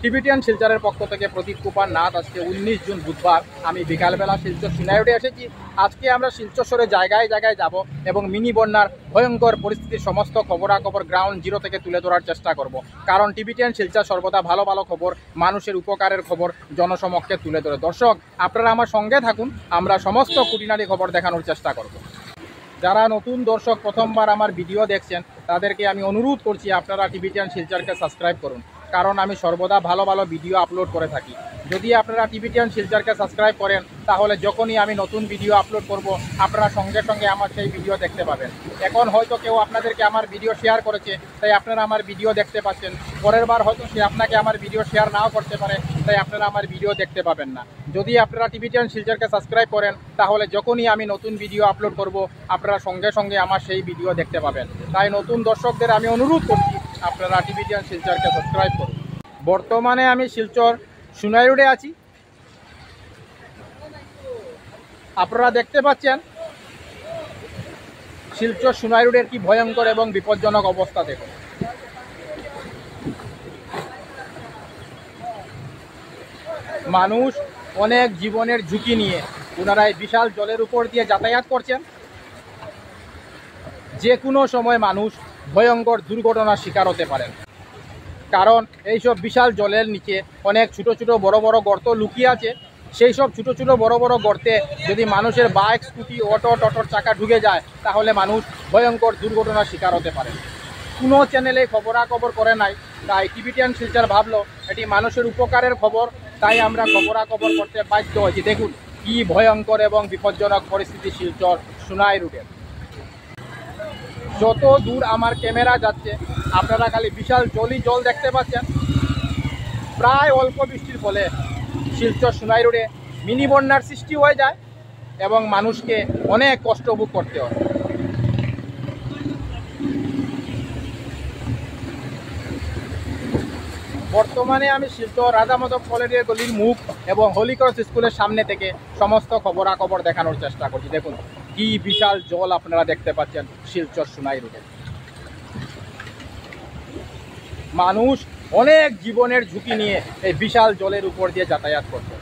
Tibetan শিলচরের পক্ষ থেকে প্রদীপ কুমার নাথ। আজকে 19 জুন বুধবার আমি বিকালবেলা শিলচর সিনাইরোডে এসেছি। আজকে আমরা শিলচর শহরে জায়গায় জায়গায় যাব এবং মিনি বন্যার ভয়ঙ্কর পরিস্থিতির সমস্ত খবরাখবর গ্রাউন্ড জিরো থেকে তুলে ধরার চেষ্টা করব। কারণ টিবিটিয়ান শিলচর সর্বদা ভালো ভালো খবর, মানুষের উপকারের খবর জনসমক্ষে তুলে ধরে। দর্শক, আপনারা আমার সঙ্গে থাকুন, আমরা সমস্ত খুঁটিনাটি খবর দেখানোর চেষ্টা করব। যারা নতুন দর্শক প্রথমবার আমার ভিডিও দেখছেন তাদেরকে আমি অনুরোধ করছি আপনারা টিবিটিয়ান শিলচরকে সাবস্ক্রাইব করুন, কারণ আমি সর্বদা ভালো ভালো ভিডিও আপলোড করে থাকি। যদি আপনারা টিবিটিয়ান শিলচরকে সাবস্ক্রাইব করেন তাহলে যখনই আমি নতুন ভিডিও আপলোড করব আপনারা সঙ্গে সঙ্গে আমার সেই ভিডিও দেখতে পাবেন। এখন হয়তো কেউ আপনাদেরকে আমার ভিডিও শেয়ার করেছে তাই আপনারা আমার ভিডিও দেখতে পাচ্ছেন, পরের বার হয়তো সে আপনাকে আমার ভিডিও শেয়ার নাও করতে পারে তাই আপনারা আমার ভিডিও দেখতে পাবেন না। যদি আপনারা টিবিটিয়ান শিলচরকে সাবস্ক্রাইব করেন তাহলে যখনই আমি নতুন ভিডিও আপলোড করব আপনারা সঙ্গে সঙ্গে আমার সেই ভিডিও দেখতে পাবেন। তাই নতুন দর্শকদের আমি অনুরোধ করছি আপনারা টিবিটিয়ান শিলচরকে সাবস্ক্রাইব করুন। বর্তমানে আমি শিলচর সুনাই রোডে আছি। আপনারা দেখতে পাচ্ছেন শিলচর সুনাই রোডের কি ভয়ঙ্কর এবং বিপজ্জনক অবস্থা। দেখুন, মানুষ অনেক জীবনের ঝুঁকি নিয়ে ওনারা এই বিশাল জলের উপর দিয়ে যাতায়াত করছেন। যে কোনো সময় মানুষ ভয়ঙ্কর দুর্ঘটনার শিকার হতে পারেন, কারণ এইসব বিশাল জলের নিচে অনেক ছোট ছোট বড় বড় গর্ত লুকিয়ে আছে। সেই সব ছোট ছোট বড় বড় গর্তে যদি মানুষের বাইক, স্কুটি, অটো, টোটোর চাকা ঢুকে যায় তাহলে মানুষ ভয়ঙ্কর দুর্ঘটনার শিকার হতে পারে। কোনো চ্যানেলে খবরাখবর করে নাই, তাই টিবিটিয়ান শিলচর ভাবলো এটি মানুষের উপকারের খবর, তাই আমরা খবরাখবর করতে বাধ্য হয়েছি। দেখুন কি ভয়ঙ্কর এবং বিপজ্জনক পরিস্থিতি শিলচর সুনাই রোডের। যত দূর আমার ক্যামেরা যাচ্ছে আপনারা খালি বিশাল জলই জল দেখতে পাচ্ছেন। প্রায় অল্প বৃষ্টির ফলে শিলচর সুনাই রোডে মিনি বন্যার সৃষ্টি হয়ে যায় এবং মানুষকে অনেক কষ্ট ভোগ করতে হয়। বর্তমানে আমি শিলচর রাজা মাধব কলেজের গলির মুখ এবং হলিক্রস স্কুলের সামনে থেকে সমস্ত খবরাখবর দেখানোর চেষ্টা করছি। দেখুন কি বিশাল জল আপনারা দেখতে পাচ্ছেন শিলচর সুনাই রোডে। মানুষ অনেক জীবনের ঝুঁকি নিয়ে এই বিশাল জলের উপর দিয়ে যাতায়াত করছে।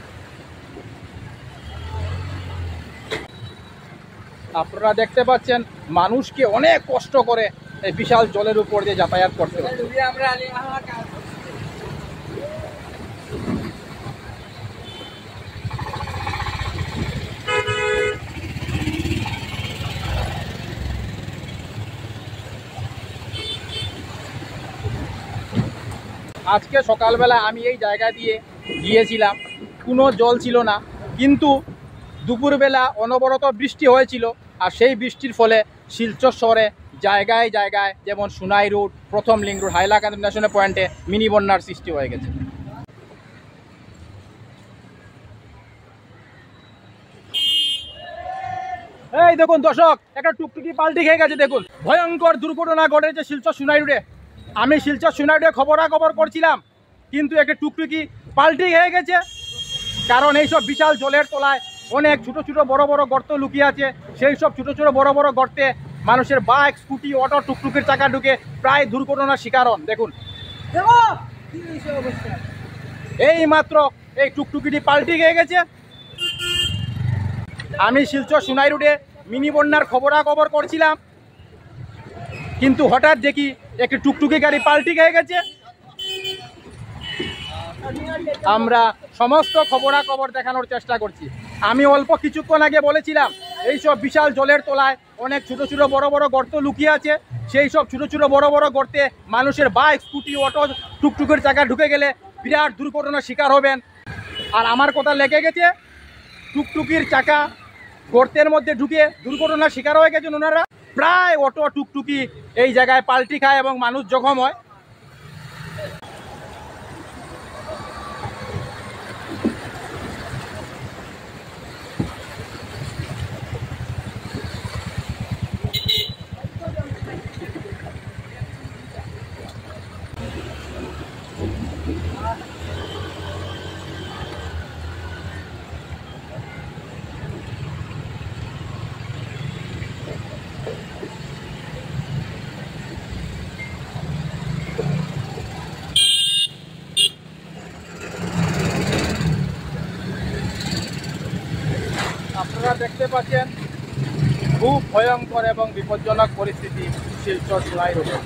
আপনারা দেখতে পাচ্ছেন মানুষকে অনেক কষ্ট করে এই বিশাল জলের উপর দিয়ে যাতায়াত করতে হবে। আজকে সকালবেলা আমি এই জায়গা দিয়ে গিয়েছিলাম, কোনো জল ছিল না, কিন্তু দুপুরবেলা অনবরত বৃষ্টি হয়েছিল। আর সেই বৃষ্টির ফলে শিলচর শহরে জায়গায় জায়গায় যেমন সুনাই রোড, প্রথম লিঙ্ক রোড, হাইলাকান্দি ন্যাশনাল পয়েন্টে মিনি বন্যার সৃষ্টি হয়ে গেছে। এই দেখুন দর্শক, একটা টুকটুকি পাল্টি খেয়ে গেছে। দেখুন ভয়ঙ্কর দুর্ঘটনা ঘটেছে শিলচর সুনাই রোডে। আমি শিলচর সুনাই রোডে খবরাখবর করছিলাম, কিন্তু একটা টুকটুকি পাল্টি খেয়ে গেছে। কারণ এইসব বিশাল জলের তলায় অনেক ছোট ছোট বড় বড় গর্ত লুকিয়ে আছে। সেই সব ছোট ছোট বড় বড় গর্তে মানুষের বাইক, স্কুটি, অটো, টুকটুকির চাকা ঢুকে প্রায় দুর্ঘটনার শিকার হন। দেখুন এই মাত্র এই টুকটুকিটি পাল্টি খেয়ে গেছে। আমি শিলচর সুনাই রোডে মিনি বন্যার খবরাখবর করছিলাম, কিন্তু হঠাৎ দেখি একটি টুকটুকি গাড়ি পাল্টি খেয়ে গেছে। আমরা সমস্ত খবরাখবর দেখানোর চেষ্টা করছি। আমি অল্প কিছুক্ষণ আগে বলেছিলাম এইসব বিশাল জলের তলায় অনেক ছোট ছোট বড় বড় গর্ত লুকিয়ে আছে। সেই সব ছোট ছোট বড় বড় গর্তে মানুষের বাইক, স্কুটি, অটো, টুকটুকির চাকা ঢুকে গেলে বিরাট দুর্ঘটনার শিকার হবেন। আর আমার কথা লেগে গেছে, টুকটুকির চাকা গর্তের মধ্যে ঢুকে দুর্ঘটনার শিকার হয়ে গেছেন ওনারা। প্রায় অটো, টুকটুকি এই জায়গায় পাল্টি খায় এবং মানুষ জখম হয়। দেখতে পাচ্ছেন খুব ভয়ঙ্কর এবং বিপজ্জনক পরিস্থিতি শিলচর সোনাই রোডে।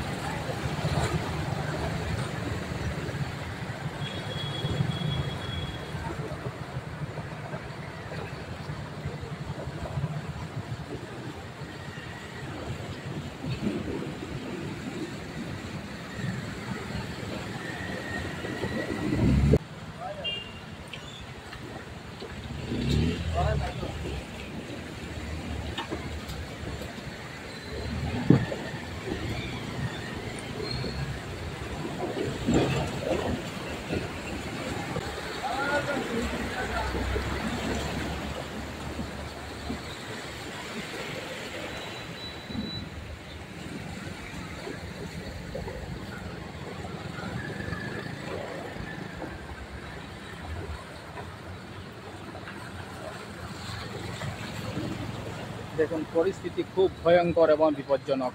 দেখুন পরিস্থিতি খুব ভয়ঙ্কর এবং বিপজ্জনক।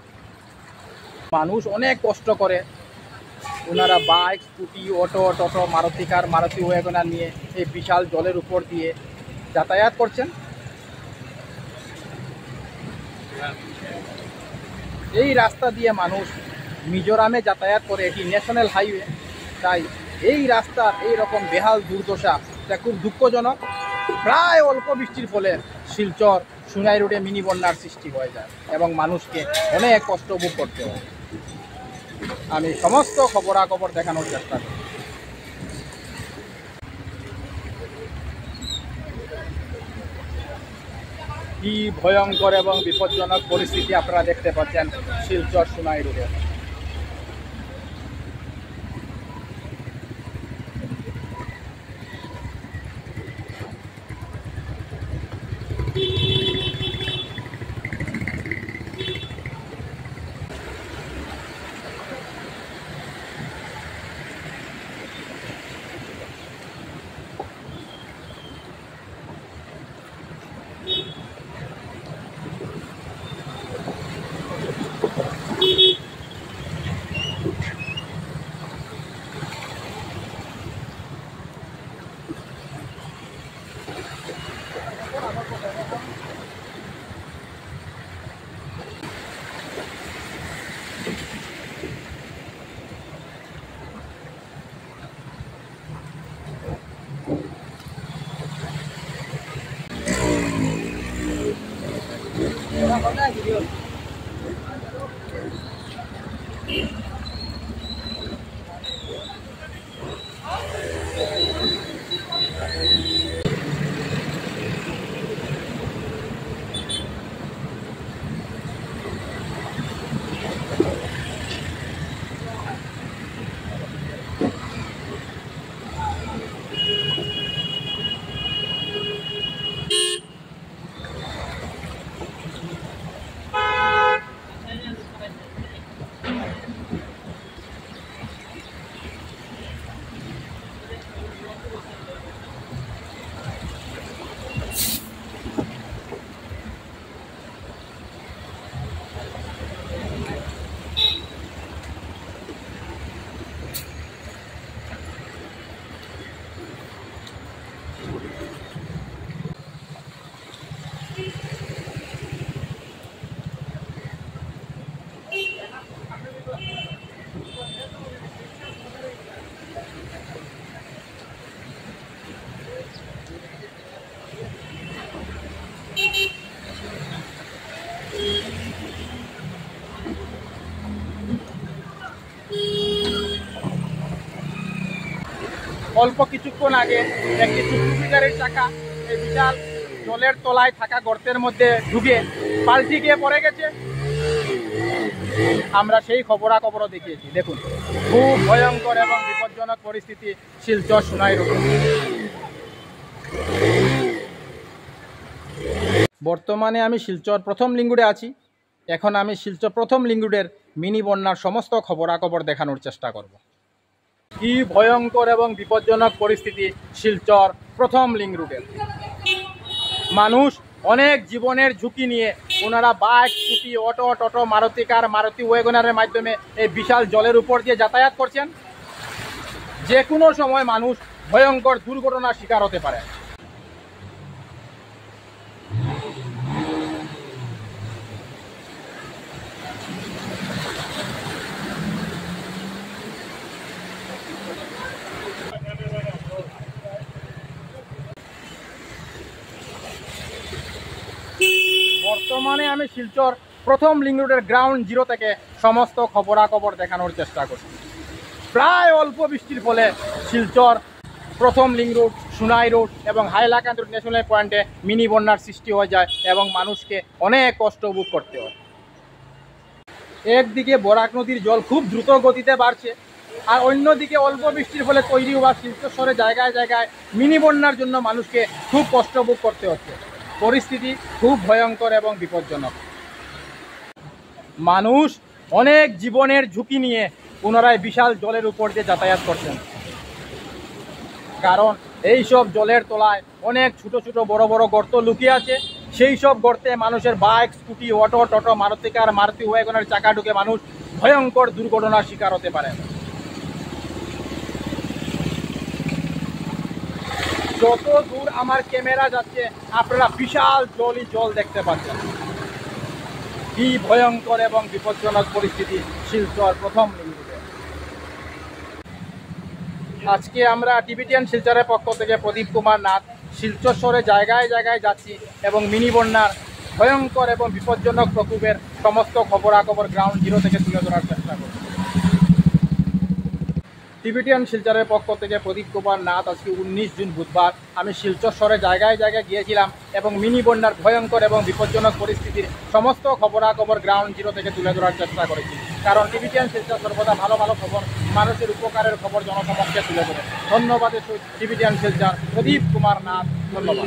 মানুষ অনেক কষ্ট করে ওনারা বাইক, স্কুটি, অটো, টোটো, মারুতি কার, মারুতি ওয়াগনার নিয়ে এই বিশাল জলের উপর দিয়ে যাতায়াত করছেন। এই রাস্তা দিয়ে মানুষ মিজোরামে যাতায়াত করে, এটি ন্যাশনাল হাইওয়ে। তাই এই রাস্তার এই রকম বেহাল দুর্দশা এটা খুব দুঃখজনক। প্রায় অল্প বৃষ্টির ফলে শিলচর সোনাই রোডে মিনি বন্যার সৃষ্টি হয়ে যায় এবং মানুষকে অনেক কষ্ট ভোগ করতে হয়। আমি সমস্ত খবরাখবর দেখানোর চেষ্টা করি। কি ভয়ঙ্কর এবং বিপজ্জনক পরিস্থিতি আপনারা দেখতে পাচ্ছেন শিলচর সোনাই রোডে। অল্প কিছুক্ষণ আগে একটি টুকটুকি গাড়ির চাকা এই বিশাল জলের তলায় থাকা গর্তের মধ্যে ঢুকে পাল্টি গিয়ে পড়ে গেছে। আমরা সেই খবরাখবরও দেখিয়েছি। দেখুন খুব ভয়ঙ্কর এবং বিপজ্জনক পরিস্থিতি শিলচর সোনাই রোডে। বর্তমানে আমি শিলচর প্রথম লিঙ্গুডে আছি। এখন আমি শিলচর প্রথম লিঙ্গুডের মিনি বন্যার সমস্ত খবরাখবর দেখানোর চেষ্টা করব। কি ভয়ঙ্কর এবং বিপজ্জনক পরিস্থিতি শিলচর প্রথম লিঙ্ক রুটের। মানুষ অনেক জীবনের ঝুঁকি নিয়ে ওনারা বাইক, স্কুটি, অটো, টোটো, মারুতি কার, মারুতি ওয়াগনারের মাধ্যমে এই বিশাল জলের উপর দিয়ে যাতায়াত করছেন। যে কোনো সময় মানুষ ভয়ঙ্কর দুর্ঘটনার শিকার হতে পারে। বর্তমানে আমি শিলচর প্রথম লিঙ্ক রোডের গ্রাউন্ড জিরো থেকে সমস্ত খবরাখবর দেখানোর চেষ্টা করছি। প্রায় অল্প বৃষ্টির ফলে শিলচর প্রথম লিঙ্ক রোড, সুনাই রোড এবং হাইলাকান্দি রোড ন্যাশনাল পয়েন্টে মিনি বন্যার সৃষ্টি হয়ে যায় এবং মানুষকে অনেক কষ্ট ভোগ করতে হয়। একদিকে বরাক নদীর জল খুব দ্রুত গতিতে বাড়ছে, আর অন্যদিকে অল্প বৃষ্টির ফলে তৈরি হওয়া শিলচর শহরে জায়গায় জায়গায় মিনি বন্যার জন্য মানুষকে খুব কষ্ট ভোগ করতে হচ্ছে। পরিস্থিতি খুব ভয়ঙ্কর এবং বিপজ্জনক। মানুষ অনেক জীবনের ঝুঁকি নিয়ে পুনরায় বিশাল জলের উপর দিয়ে যাতায়াত করছেন, কারণ এই সব জলের তলায় অনেক ছোট ছোট বড় বড় গর্ত লুকিয়ে আছে। সেই সব গর্তে মানুষের বাইক, স্কুটি, অটো, টোটো, মারুতি কার, মারুতি ওয়াগনের চাকা ঢুকে মানুষ ভয়ঙ্কর দুর্ঘটনার শিকার হতে পারে। যত দূর আমার ক্যামেরা যাচ্ছে আপনারা বিশাল জল দেখতে পাচ্ছেন। কি ভয়ঙ্কর এবং বিপজ্জনক পরিস্থিতি শিলচর প্রথম লিঙ্ক রোডে। আজকে আমরা টিবিটিয়ান শিলচরের পক্ষ থেকে প্রদীপ কুমার নাথ শিলচর শহরে জায়গায় জায়গায় যাচ্ছি এবং মিনি বন্যার ভয়ঙ্কর এবং বিপজ্জনক প্রকোপের সমস্ত খবরাখবর গ্রাউন্ড জিরো থেকে তুলে ধরার চেষ্টা করছি। টিবিটিয়ান শিলচরের পক্ষ থেকে প্রদীপ কুমার নাথ। আজকে 19 জুন বুধবার আমি শিলচর শহরে জায়গায় জায়গায় গিয়েছিলাম এবং মিনি বন্যার ভয়ঙ্কর এবং বিপজ্জনক পরিস্থিতির সমস্ত খবরাখবর গ্রাউন্ড জিরো থেকে তুলে ধরার চেষ্টা করেছি, কারণ টিবিটিয়ান শিলচর সর্বদা ভালো ভালো খবর, মানুষের উপকারের খবর জনসমক্ষে তুলে ধরে। ধন্যবাদ টিবিটিয়ান শিলচর, প্রদীপ কুমার নাথ। ধন্যবাদ।